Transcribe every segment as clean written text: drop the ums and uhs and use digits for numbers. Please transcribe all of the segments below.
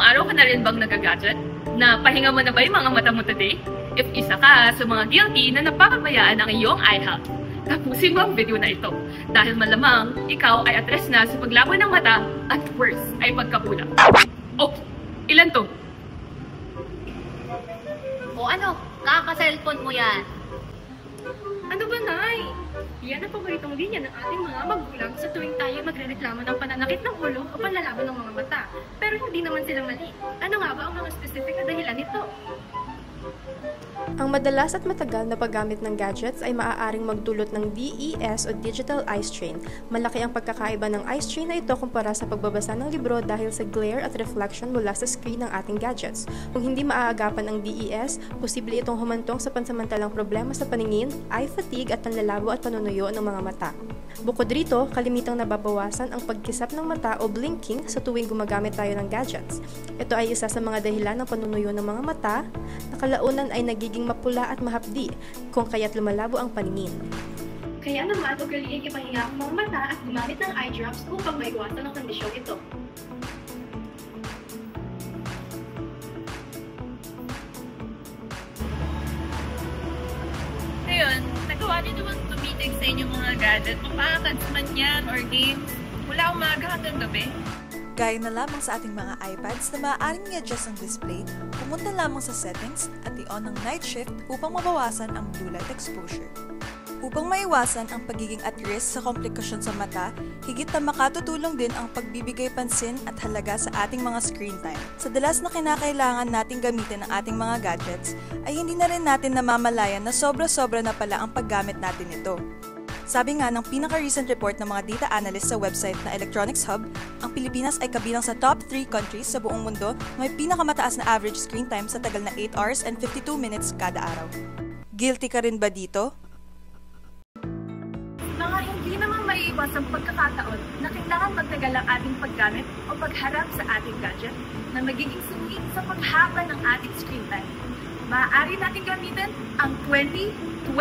araw ka na rin bang nagagadget? Na pahinga mo na ba yung mga mata mo today? If isa ka sa mga guilty na napapabayaan ang iyong eye health, tapusin mo ang video na ito. Dahil malamang ikaw ay address na sa paglaban ng mata at worse ay pagkabulag. Oh, ilan to? O ano, kaka-cellphone mo yan. Ano ba, Nay? Yan ang paboritong linya ng ating mga magulang sa tuwing tayo magrereklamo ng pananakit ng ulo o panlalaban ng mga mata. Pero hindi naman sila mali. Ano nga ba ang mga specific na dahilan nito? Ang madalas at matagal na paggamit ng gadgets ay maaaring magdulot ng DES o Digital Eye Strain. Malaki ang pagkakaiba ng eye strain na ito kumpara sa pagbabasa ng libro dahil sa glare at reflection mula sa screen ng ating gadgets. Kung hindi maaagapan ang DES, posible itong humantong sa pansamantalang problema sa paningin, eye fatigue at panlalabo at panunuyo ng mga mata. Bukod rito, kalimitang nababawasan ang pagkisap ng mata o blinking sa tuwing gumagamit tayo ng gadgets. Ito ay isa sa mga dahilan ng panunuyo ng mga mata na kalaunan ay nagiging mapula at mahapdi kung kaya't lumalabo ang paningin. Kaya naman, ugaliin ipahinga ang mga mata at gumamit ng eye drops upang maiwasan ang kondisyong ito. Ngayon, nagawa niyo naman tumitig sa inyong mga gadget, mapakads man yan or games, mula umaga hanggang gabi. Gaya na lamang sa ating mga iPads na maaaring i-adjust ang display, pumunta lamang sa settings at i-on ang night shift upang mabawasan ang blue light exposure. Upang maiwasan ang pagiging at risk sa komplikasyon sa mata, higit na makatutulong din ang pagbibigay pansin at halaga sa ating mga screen time. Sa dalas na kinakailangan nating gamitin ang ating mga gadgets, ay hindi na rin natin namamalayan na sobra-sobra na pala ang paggamit natin ito. Sabi nga ng pinaka-recent report ng mga data analysts sa website na Electronics Hub, ang Pilipinas ay kabilang sa top 3 countries sa buong mundo na may pinakamataas na average screen time sa tagal na 8 hours and 52 minutes kada araw. Guilty ka rin ba dito? Mga hindi naman maiiwas ang pagkakataon na kailangan magtagal ang ating paggamit o pagharap sa ating gadget na magiging sungit sa paghaba ng ating screen time. Maaari natin gamitin ang 20-20-20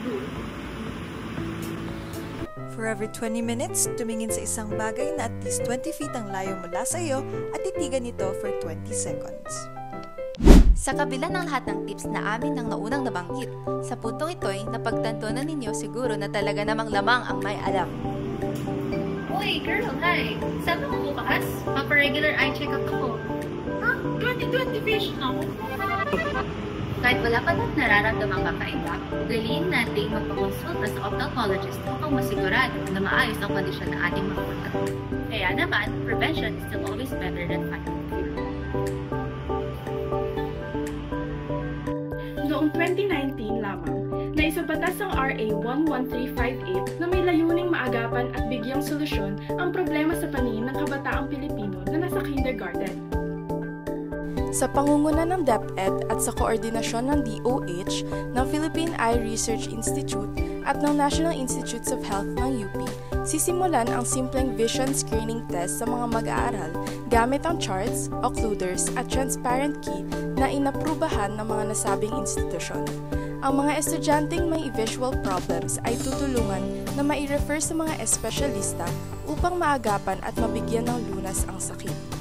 rule. For every 20 minutes, tumingin sa isang bagay na at least 20 feet ang layo mula sa iyo at titigan ito for 20 seconds. Sa kabila ng lahat ng tips na amin ng naunang nabanggit, sa puntong ito'y napagtantunan ninyo siguro na talaga namang lamang ang may alam. Uy, girl, hi! Saan mo bukas? Papa-regular eye check-up ako. Ha? 20-20 vision ako. Kahit wala pa daw nararamdamang kakaiba, daliin nating magpakonsulta sa ophthalmologist upang masigurado na maayos ang kondisyon ng ating mga mata. Kaya naman, prevention is still always better than fighting cure. Noong 2019 lamang, naisabatas ang RA 11358 na may layuning maagapan at bigyang solusyon ang problema sa paningin ng kabataang Pilipino na nasa kindergarten. Sa pangunguna ng DepEd at sa koordinasyon ng DOH, ng Philippine Eye Research Institute at ng National Institutes of Health ng UP, sisimulan ang simpleng vision screening test sa mga mag-aaral gamit ang charts, occluders at transparent key na inaprubahan ng mga nasabing institusyon. Ang mga estudyanteng may visual problems ay tutulungan na mai-refer sa mga espesyalista upang maagapan at mabigyan ng lunas ang sakit.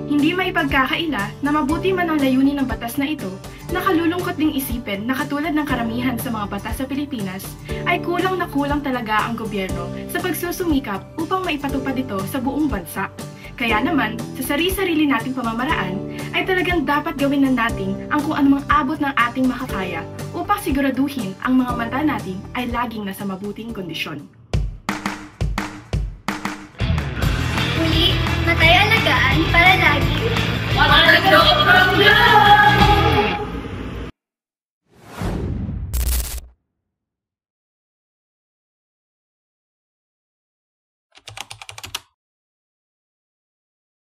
Hindi maipagkakaila na mabuti man ang layunin ng batas na ito, nakalulungkot ding isipin na katulad ng karamihan sa mga batas sa Pilipinas, ay kulang na kulang talaga ang gobyerno sa pagsusumikap upang maipatupad ito sa buong bansa. Kaya naman, sa sarili-sarili nating pamamaraan, ay talagang dapat gawin na natin ang kung anumang abot ng ating makakaya upang siguraduhin ang mga mata natin ay laging nasa mabuting kondisyon. Muli, matay alagaan para lagi. Wala na